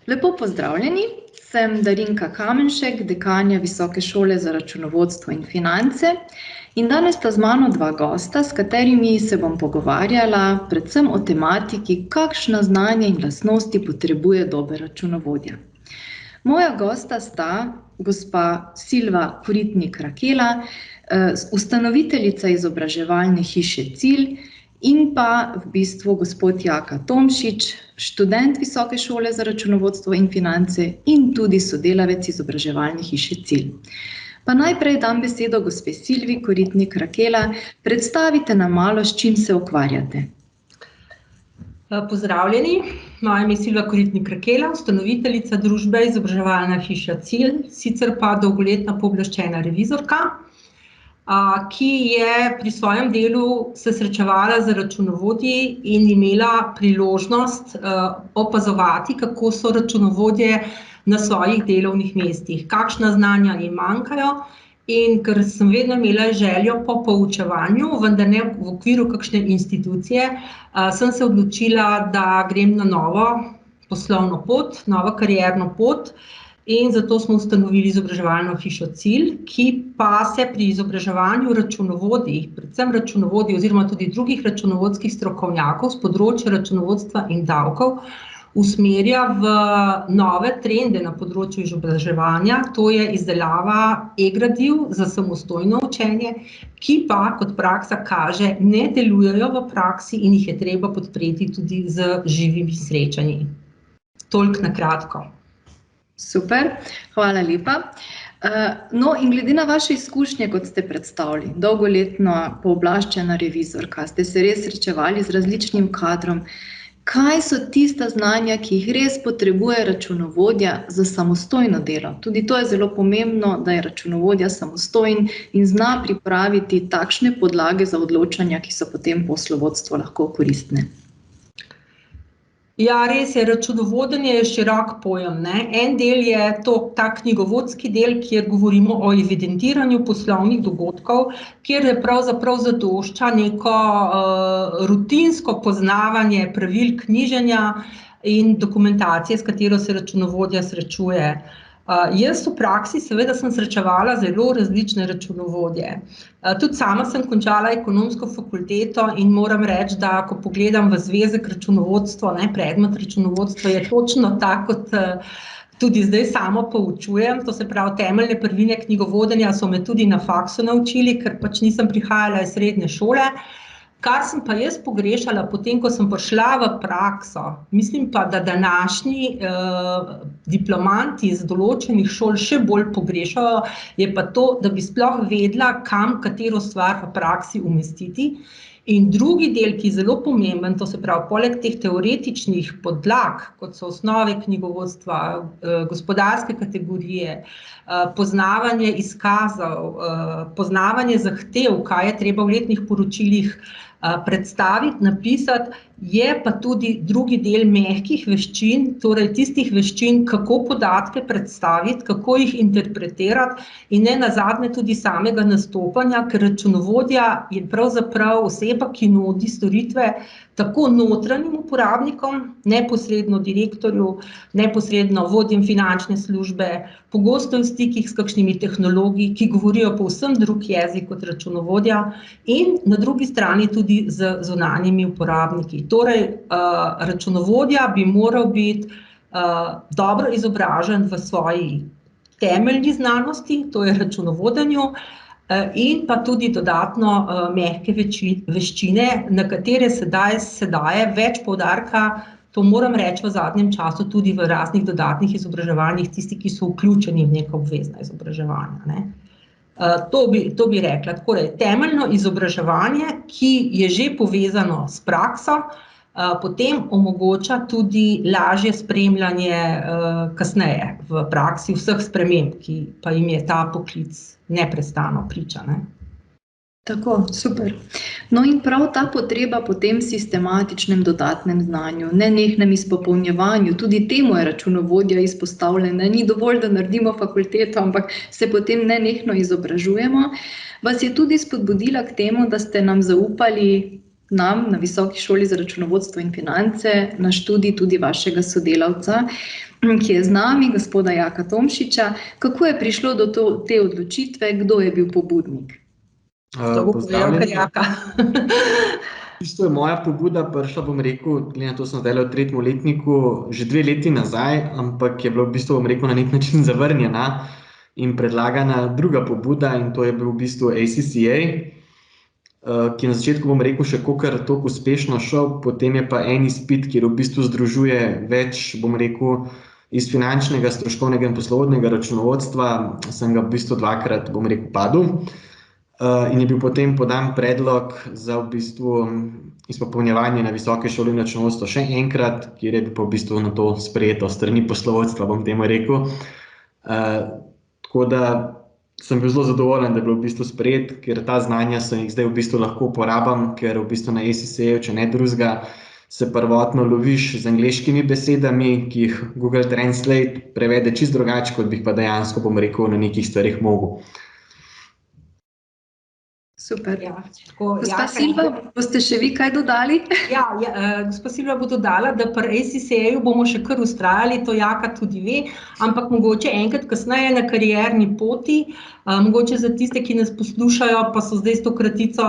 Lepo pozdravljeni, sem Darinka Kamenšek, dekanja Visoke šole za računovodstvo in finance in danes sta z mano dva gosta, s katerimi se bom pogovarjala predvsem o tematiki, kakšna znanja in lastnosti potrebuje dober računovodja. Moja gosta sta gospa Silva Koritnik-Rakela, ustanoviteljica izobraževalne hiše Cilj, in pa v bistvu gospod Jaka Tomšič, študent Visoke šole za računovodstvo in finance in tudi sodelavec izobraževalne hiše Cilj. Pa najprej dam besedo gospe Silvi Koritnik-Rakela. Predstavite nam malo, s čim se ukvarjate. Pozdravljeni, moje ime je Silva Koritnik-Rakela, ustanoviteljica družbe Izobraževalna hiša Cilj, sicer pa dolgoletna pooblaščena revizorka, ki je pri svojem delu se srečevala z računovodji in imela priložnost opazovati, kako so računovodje na svojih delovnih mestih, kakšna znanja jim manjkajo, in ker sem vedno imela željo po poučevanju, vendar ne v okviru kakšne institucije, sem se odločila, da grem na novo poslovno pot, novo karierno pot. In zato smo ustanovili izobraževalno hišo Cilj, ki pa se pri izobraževanju računovodij, predvsem računovodij oziroma tudi drugih računovodskih strokovnjakov s področja računovodstva in davkov, usmerja v nove trende na področju izobraževanja, to je izdelava e-gradiv za samostojno učenje, ki pa, kot praksa kaže, ne delujejo v praksi in jih je treba podpreti tudi z živimi srečanji. Toliko na kratko. Super, hvala lepa. No, in glede na vaše izkušnje, kot ste predstavili, dolgoletna pooblaščena revizorka, ste se res srečevali z različnim kadrom. Kaj so tista znanja, ki jih res potrebuje računovodja za samostojno delo? Tudi to je zelo pomembno, da je računovodja samostojen in zna pripraviti takšne podlage za odločanja, ki so potem poslovodstvu lahko koristne. Ja, res je, računovodenje je širok pojem, ne. En del je ta knjigovodski del, kjer govorimo o evidentiranju poslovnih dogodkov, kjer je pravzaprav zadošča neko rutinsko poznavanje pravil knjiženja in dokumentacije, s katero se računovodja srečuje. Jaz v praksi seveda sem srečevala zelo različne računovodje. Tudi sama sem končala ekonomsko fakulteto in moram reči, da ko pogledam v zvezek računovodstvo, ne, predmet računovodstva je točno tak, kot tudi zdaj sama poučujem, to se pravi temeljne prvine knjigovodenja so me tudi na faksu naučili, ker pač nisem prihajala iz srednje šole. Kar sem pa jaz pogrešala potem, ko sem prišla v prakso, mislim pa, da današnji diplomanti iz določenih šol še bolj pogrešajo, je pa to, da bi sploh vedela, kam katero stvar v praksi umestiti. In drugi del, ki je zelo pomemben, to se pravi, poleg teh teoretičnih podlag, kot so osnove knjigovodstva, gospodarske kategorije, poznavanje izkazov, poznavanje zahtev, kaj je treba v letnih poročilih predstaviti, napisati, je pa tudi drugi del mehkih veščin, torej tistih veščin, kako podatke predstaviti, kako jih interpretirati in nenazadnje tudi samega nastopanja, ker računovodja je pravzaprav oseba, ki nudi storitve tako notranjim uporabnikom, neposredno direktorju, neposredno vodjem finančne službe, pogosto v stikih s kakšnimi tehnologi, ki govorijo povsem drug jezik kot računovodja, in na drugi strani tudi z zunanjimi uporabniki. Torej, računovodja bi moral biti dobro izobražen v svoji temeljni znanosti, to je računovodenju, in pa tudi dodatno mehke veščine, na katere se daje več poudarka, to moram reči v zadnjem času, tudi v raznih dodatnih izobraževanjih, tisti, ki so vključeni v neka obvezna izobraževanja, ne. To bi rekla, takole, temeljno izobraževanje, ki je že povezano s prakso, potem omogoča tudi lažje spremljanje kasneje v praksi vseh sprememb, ki pa jim je ta poklic neprestano priča, ne. Tako, super. No, in prav ta potreba po tem sistematičnem dodatnem znanju, nenehnem izpopolnjevanju, tudi temu je računovodja izpostavljena, ni dovolj, da naredimo fakulteto, ampak se potem nenehno izobražujemo, vas je tudi spodbudila k temu, da ste nam zaupali, nam na Visoki šoli za računovodstvo in finance, na študij tudi vašega sodelavca. ki je z nami, gospoda Jaka Tomšiča. Kako je prišlo do te odločitve, kdo je bil pobudnik? To bo povedal kar Jaka. V bistvu je moja pobuda prišla, bom rekel, glede na to, sem zdaj v 3. letniku, že 2 leti nazaj, ampak je bila v bistvu, bom rekel, na nek način zavrnjena in predlagana druga pobuda, in to je bil v bistvu ACCA, ki je na začetku, bom rekel, še kakor toliko uspešno šel, potem je pa en izpit, kjer v bistvu združuje več, bom rekel, iz finančnega, stroškovnega in poslovodnega računovodstva, sem ga v bistvu 2-krat, bom rekel, padel. In je bil potem podan predlog za v bistvu izpopolnjevanje na Visoki šoli računovodstva še enkrat, kjer je bil pa v bistvu na to sprejeto strani poslovodstva, bom temu rekel. Tako da sem bil zelo zadovoljen, da je bilo v bistvu sprejet, ker ta znanja se jih zdaj v bistvu lahko uporabam, ker v bistvu na ACCA, če ne drugega, se prvotno loviš z angleškimi besedami, ki jih Google Translate prevede čisto drugače, kot bi pa dejansko, bom rekel, na nekih stvarih mogel. Super. Gospa Silva, boste še vi kaj dodali? Gospa Silva bo dodala, da pri ACCA-ju bomo še kar vztrajali, to Jaka tudi ve, ampak mogoče enkrat kasneje na karierni poti, mogoče za tiste, ki nas poslušajo, pa so zdaj s to kratico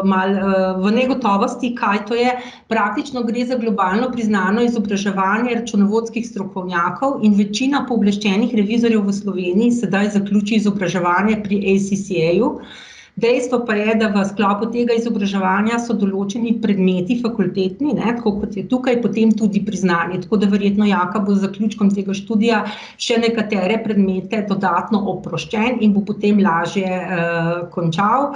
malo v negotovosti, kaj to je. Praktično gre za globalno priznano izobraževanje računovodskih strokovnjakov in večina pooblaščenih revizorjev v Sloveniji sedaj zaključi izobraževanje pri ACCA-ju. Dejstvo pa je, da v sklopu tega izobraževanja so določeni predmeti fakultetni, tako kot je tukaj, potem tudi priznani. Tako da verjetno Jaka bo z zaključkom tega študija še nekatere predmete dodatno oproščen in bo potem lažje končal.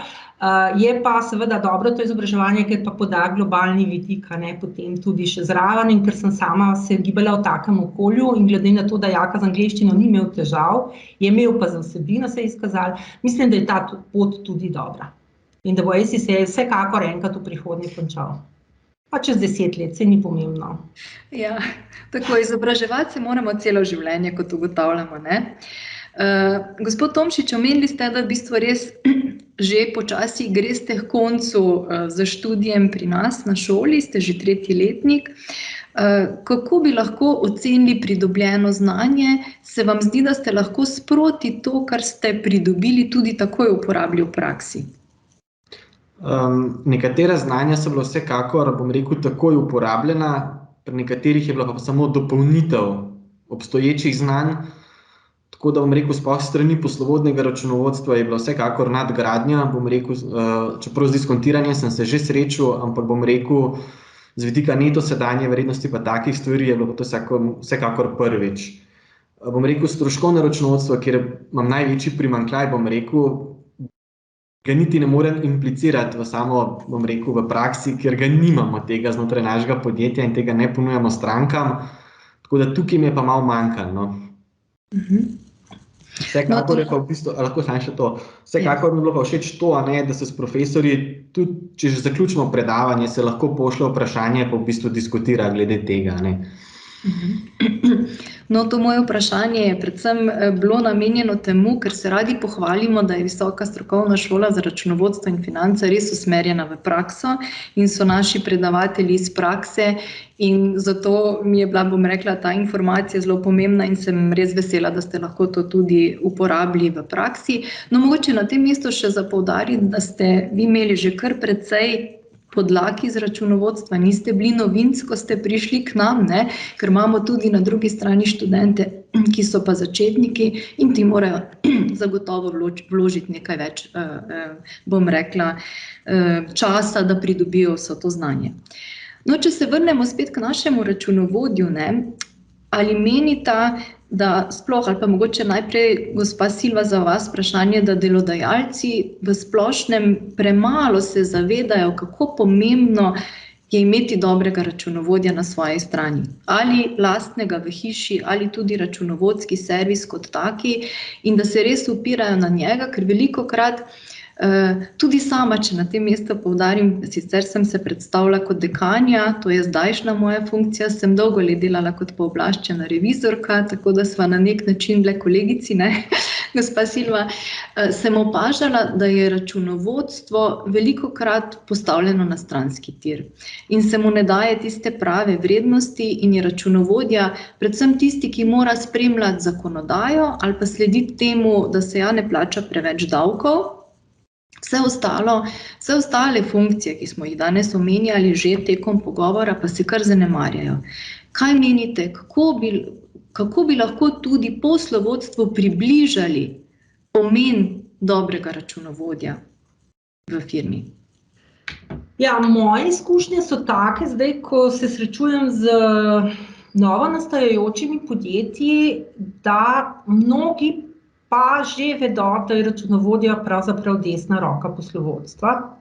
Je pa seveda dobro to izobraževanje, ker pa poda globalni vidik, potem tudi še zraven, in ker sem sama se gibala v takem okolju in glede na to, da Jaka z angleščino ni imel težav, je imel pa za vsebino, se je izkazalo, mislim, da je ta pot tudi dobra. In da bo ACCA vsekakor enkrat v prihodnje končal. Pa čez 10 let, se ni pomembno. Ja, tako izobraževati se moramo celo življenje, kot ugotavljamo, ne? Gospod Tomšič, omenili ste, da v bistvu res že počasi greste h koncu z študijem pri nas na šoli, ste že 3. letnik. Kako bi lahko ocenili pridobljeno znanje? Se vam zdi, da ste lahko sproti to, kar ste pridobili, tudi takoj uporabili v praksi? Nekatera znanja so bila vsekakor, bom rekel, takoj uporabljena, pri nekaterih je bila pa samo dopolnitev obstoječih znanj. Tako da bom rekel, sploh strani poslovodnega računovodstva je bila vsekakor nadgradnja, bom rekel, čeprav z diskontiranjem sem se že srečal, ampak bom rekel, z vidika neto sedanje vrednosti pa takih stvari je bilo to vsekakor prvič. Bom rekel, stroškovno računovodstvo, kjer imam največji primanjkljaj, bom rekel, ga niti ne morem implicirati v samo, bom rekel, v praksi, ker ga nimamo tega znotraj našega podjetja in tega ne ponujamo strankam, tako da tukaj mi je pa malo manjkalo. Vsekakor je pa v bistvu, lahko sam še to, vsekakor mi je bilo pa všeč to, da se s profesorji, tudi če že zaključimo predavanje, se lahko pošlje vprašanje, pa v bistvu diskutira glede tega, No, to moje vprašanje je predvsem bilo namenjeno temu, ker se radi pohvalimo, da je Visoka strokovna šola za računovodstvo in finance res usmerjena v prakso in so naši predavatelji iz prakse, in zato mi je bila, bom rekla, ta informacija zelo pomembna in sem res vesela, da ste lahko to tudi uporabili v praksi. No, mogoče na tem mestu še za poudariti, da ste vi imeli že kar precej podlag iz računovodstva, niste bili novinci, ko ste prišli k nam, ker imamo tudi na drugi strani študente, ki so pa začetniki in ti morajo zagotovo vložiti nekaj več, bom rekla, časa, da pridobijo vso to znanje. No, če se vrnemo spet k našemu računovodju, ali menita, da sploh, ali pa mogoče najprej, gospa Silva, za vas vprašanje, da delodajalci v splošnem premalo se zavedajo, kako pomembno je imeti dobrega računovodja na svoji strani. Ali lastnega v hiši, ali tudi računovodski servis kot taki, in da se res upirajo na njega, ker velikokrat tudi sama, če na tem mestu poudarim, sicer sem se predstavila kot dekanja, to je zdajšnja moja funkcija, sem dolgo let delala kot pooblaščena revizorka, tako da sva na nek način bile kolegici, Gospa Silva, sem opažala, da je računovodstvo velikokrat postavljeno na stranski tir in se mu ne daje tiste prave vrednosti in je računovodja predvsem tisti, ki mora spremljati zakonodajo ali pa slediti temu, da se ne plača preveč davkov. Vse ostale funkcije, ki smo jih danes omenjali že tekom pogovora, pa se kar zanemarjajo. Kaj menite, kako bi lahko tudi poslovodstvu približali pomen dobrega računovodja v firmi? Ja, moje izkušnje so take, zdaj, ko se srečujem z novo nastajajočimi podjetji, da mnogi pa že vedo, da je računovodja pravzaprav desna roka poslovodstva.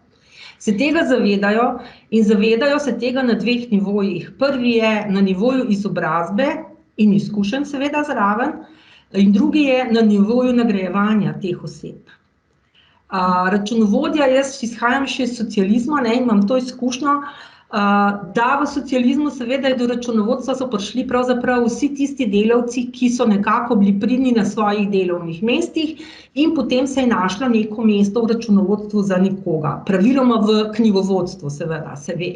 Se tega zavedajo in zavedajo se tega na dveh nivojih. Prvi je na nivoju izobrazbe in izkušenj seveda zraven, in drugi je na nivoju nagrajevanja teh oseb. Računovodja, jaz izhajam še iz socializma, imam to izkušnjo, da v socializmu seveda do računovodstva so prišli pravzaprav vsi tisti delavci, ki so nekako bili pridni na svojih delovnih mestih in potem se je našlo neko mesto v računovodstvu za nekoga, praviloma v knjigovodstvu seveda, se ve,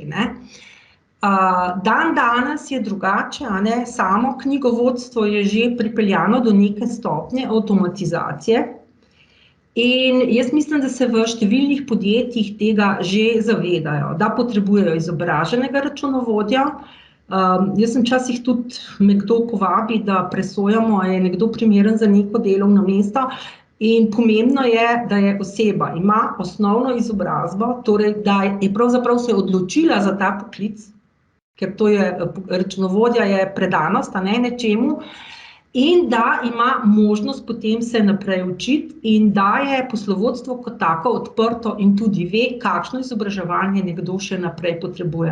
Dan danes je drugače, samo knjigovodstvo je že pripeljano do neke stopnje avtomatizacije. In jaz mislim, da se v številnih podjetjih tega že zavedajo, da potrebujejo izobraženega računovodja. Jaz sem včasih tudi, me kdo povabi, da presojamo, a je nekdo primeren za neko delovno mesto. In pomembno je, da je oseba, ima osnovno izobrazbo, torej da je pravzaprav se odločila za ta poklic, ker to je, računovodja je predanost, nečemu, in da ima možnost potem se naprej učiti in da je poslovodstvo kot tako odprto in tudi ve, kakšno izobraževanje nekdo še naprej potrebuje.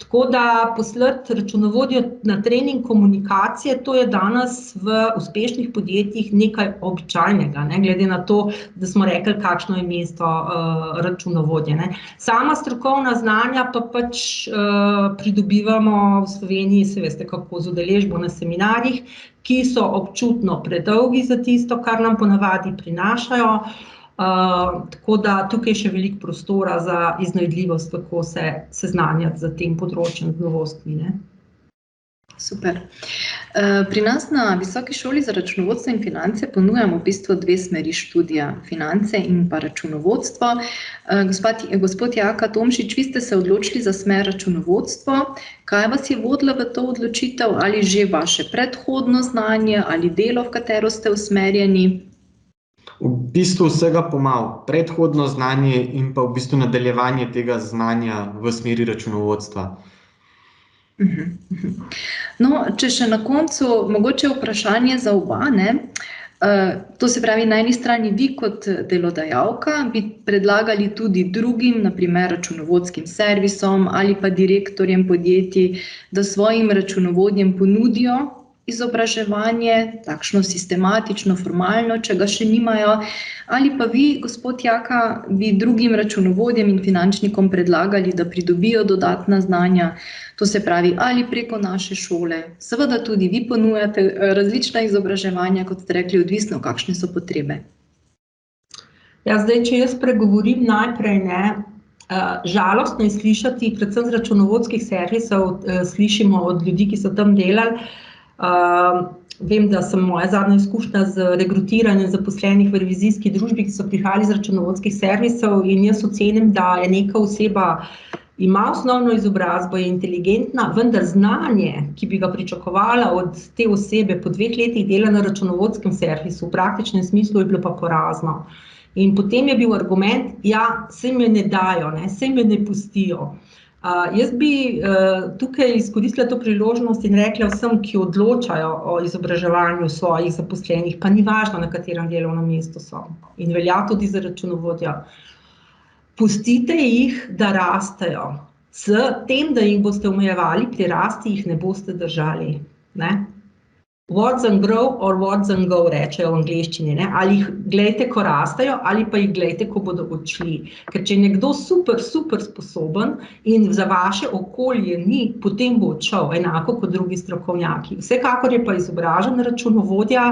Tako da poslati računovodjo na trening komunikacije, to je danes v uspešnih podjetjih nekaj običajnega, glede na to, da smo rekli, kakšno je mesto računovodje. Sama strokovna znanja pa pač pridobivamo v Sloveniji, se veste kako, z udeležbo na seminarjih, ki so občutno predolgi za tisto, kar nam ponavadi prinašajo, tako da tukaj je še veliko prostora za iznajdljivost, kako se seznanjati z tem področjem, z novostmi. Super. Pri nas na Visoki šoli za računovodstvo in finance ponujamo v bistvu dve smeri študija, finance in pa računovodstvo. Gospod Jaka Tomšič, vi ste se odločili za smer računovodstvo. Kaj vas je vodilo v to odločitev, ali že vaše predhodno znanje ali delo, v katero ste usmerjeni? V bistvu vsega pomalo. Predhodno znanje in pa v bistvu nadaljevanje tega znanja v smeri računovodstva. No, če še na koncu mogoče vprašanje za oba, to se pravi, na eni strani vi kot delodajalka bi predlagali tudi drugim, na primer računovodskim servisom ali pa direktorjem podjetij, da svojim računovodjem ponudijo izobraževanje, takšno sistematično, formalno, če ga še nimajo, ali pa vi, gospod Jaka, bi drugim računovodjem in finančnikom predlagali, da pridobijo dodatna znanja, to se pravi, ali preko naše šole. Seveda tudi vi ponujate različna izobraževanja, kot ste rekli, odvisno, kakšne so potrebe. Ja, zdaj, če jaz pregovorim najprej, žalostno je slišati, predvsem z računovodskih servisov, slišimo od ljudi, ki so tam delali. Vem, da sem moja zadnja izkušnja z regrutiranjem zaposlenih v revizijski družbi, ki so prihajali z računovodskih servisov, in jaz ocenim, da je neka oseba ima osnovno izobrazbo, je inteligentna, vendar znanje, ki bi ga pričakovala od te osebe po 2 letih dela na računovodskem servisu, v praktičnem smislu je bilo pa porazno. In potem je bil argument, ja, saj me ne dajo, saj me ne pustijo. Jaz bi tukaj izkoristila to priložnost in rekla vsem, ki odločajo o izobraževanju svojih zaposlenih, pa ni važno, na katerem delovnem mestu so. In velja tudi za računovodja. Pustite jih, da rastejo. S tem, da jih boste omejevali pri rasti, jih ne boste držali. Watch and grow or watch and go, rečejo v angleščini, ne? Ali jih gledajte, ko rastejo, ali pa jih gledajte, ko bodo odšli. Ker če je nekdo super sposoben in za vaše okolje ni, potem bo odšel, enako kot drugi strokovnjaki. Vsekakor je pa izobražen računovodja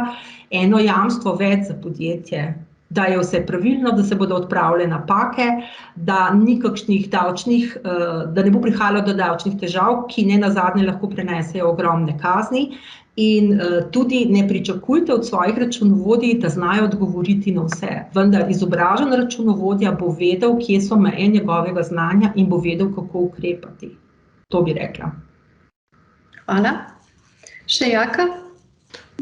eno jamstvo več za podjetje, da je vse pravilno, da se bodo odpravile napake, da ni kakšnih davčnih, da ne bo prihajalo do davčnih težav, ki nenazadnje lahko prenesejo ogromne kazni. In tudi ne pričakujte od svojih računovodij, da znajo odgovoriti na vse. Vendar izobražen računovodja bo vedel, kje so meje njegovega znanja in bo vedel, kako ukrepati. To bi rekla. Hvala. Še Jaka?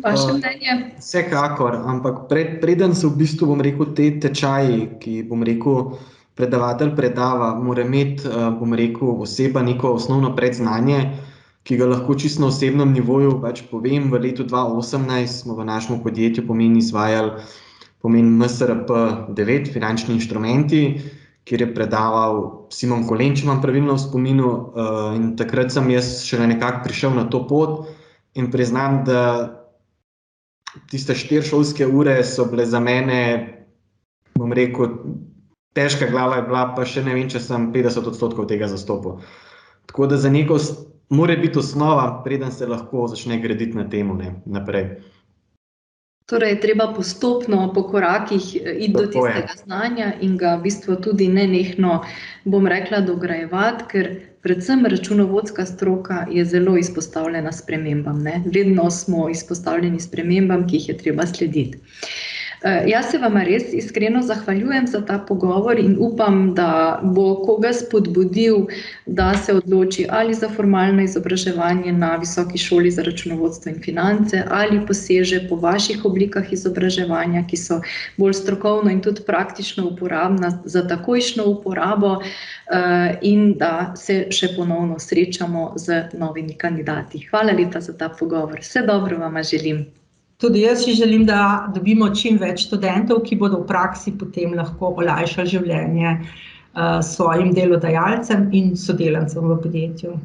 Vaše mnenje? Vsekakor, ampak preden se v bistvu, bom rekel, te tečaji, ki, bom rekel, predavatelj predava, mora imeti, bom rekel, oseba neko osnovno predznanje, ki ga lahko čisto na osebnem nivoju povem. V letu 2018 smo v našem podjetju izvajali MSRP 9, finančni inštrumenti, kjer je predaval Simon Kolen, če imam pravilno v spominu, in takrat sem jaz šele nekako prišel na to pot in priznam, da tiste 4 šolske ure so bile za mene, bom rekel, težka glava je bila, pa še ne vem, če sem 50% tega zastopil. Tako da za neko mora biti osnova, preden se lahko začne graditi na temu naprej. Torej, treba postopno, po korakih iti do tistega znanja in ga v bistvu tudi nenehno, bom rekla, dograjevati, ker predvsem računovodska stroka je zelo izpostavljena spremembam, ne. Vedno smo izpostavljeni spremembam, ki jih je treba slediti. Jaz se vam res iskreno zahvaljujem za ta pogovor in upam, da bo koga spodbudil, da se odloči ali za formalno izobraževanje na Visoki šoli za računovodstvo in finance ali poseže po vaših oblikah izobraževanja, ki so bolj strokovno in tudi praktično uporabna za takojšnjo uporabo, in da se še ponovno srečamo z novimi kandidati. Hvala lepa za ta pogovor. Vse dobro vama želim. Tudi jaz si želim, da dobimo čim več študentov, ki bodo v praksi potem lahko olajšali življenje svojim delodajalcem in sodelancem v podjetju.